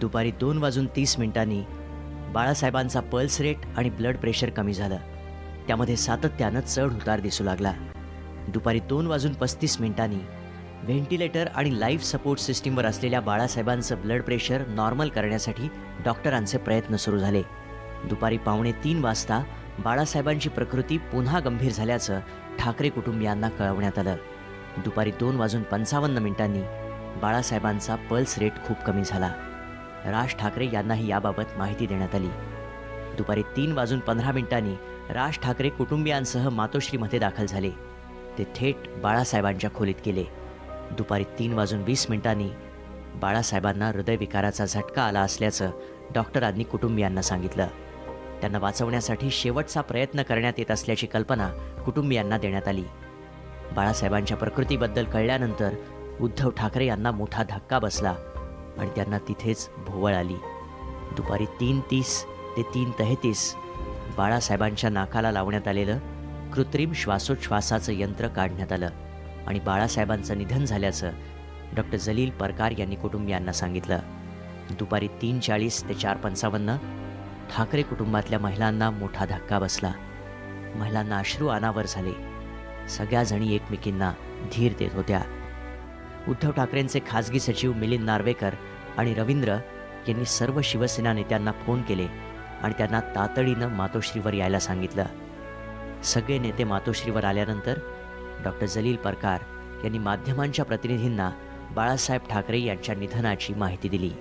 दुपारी 2:30 बाळासाहेबांचा pulse rate आणि blood pressure कमी झालं. त्यामध्ये सातत्यानं चढ उतार दिसू लागला. दुपारी 2:35 व्हेंटिलेटर आणि लाईफ सपोर्ट सिस्टीमवर असलेल्या बाळासाहेबांचं ब्लड प्रेशर नॉर्मल करण्यासाठी डॉक्टरांचे प्रयत्न सुरू झाले. दुपारी 2:45 बाळासाहेबांची प्रकृती पुन्हा गंभीर झाल्याचं ठाकरे कुटुंबियांना कळवण्यात आलं. दुपारी 2:55 बाळासाहेबांचा पल्स रेट खूप कमी झाला. राज ठाकरे यांनाही याबाबत माहिती देण्यात आली. दुपारी 3:15 राज ठाकरे कुटुंबियांसह मातोश्रीमध्ये दाखल झाले. ते थेट बाळासाहेबांच्या खोलीत गेले. दुपारी 3:20 बाळासाहेबांना हृदयविकाराचा झटका आला असल्याचं डॉक्टरांनी कुटुंबियांना सांगितलं. त्यांना वाचवण्यासाठी शेवटचा प्रयत्न करण्यात येत असल्याची कल्पना कुटुंबियांना देण्यात आली. बाळासाहेबांच्या प्रकृतीबद्दल कळल्यानंतर उद्धव ठाकरे यांना मोठा धक्का बसला आणि त्यांना तिथेच भोवळ आली. दुपारी 3:30 ते 3:33 बाळासाहेबांच्या नाकाला लावण्यात आलेलं कृत्रिम श्वासोच्छवासाचं यंत्र काढण्यात आलं आणि बाळासाहेबांचं निधन झाल्याचं डॉक्टर जलील परकार यांनी कुटुंबियांना सांगितलं. दुपारी 3:40 ते 4:55 ठाकरे कुटुंबातल्या महिलांना मोठा धक्का बसला. महिलांना अश्रू अनावर झाले. सगळ्याजणी एकमेकींना धीर देत होत्या. उद्धव ठाकरेंचे खासगी सचिव मिलिंद नार्वेकर आणि रवींद्र यांनी सर्व शिवसेना नेत्यांना फोन केले आणि त्यांना तातडीनं मातोश्रीवर यायला सांगितलं. सगळे नेते मातोश्रीवर आल्यानंतर डॉक्टर जलील परकार यांनी माध्यमांच्या प्रतिनिधींना बाळासाहेब ठाकरे यांच्या निधनाची माहिती दिली.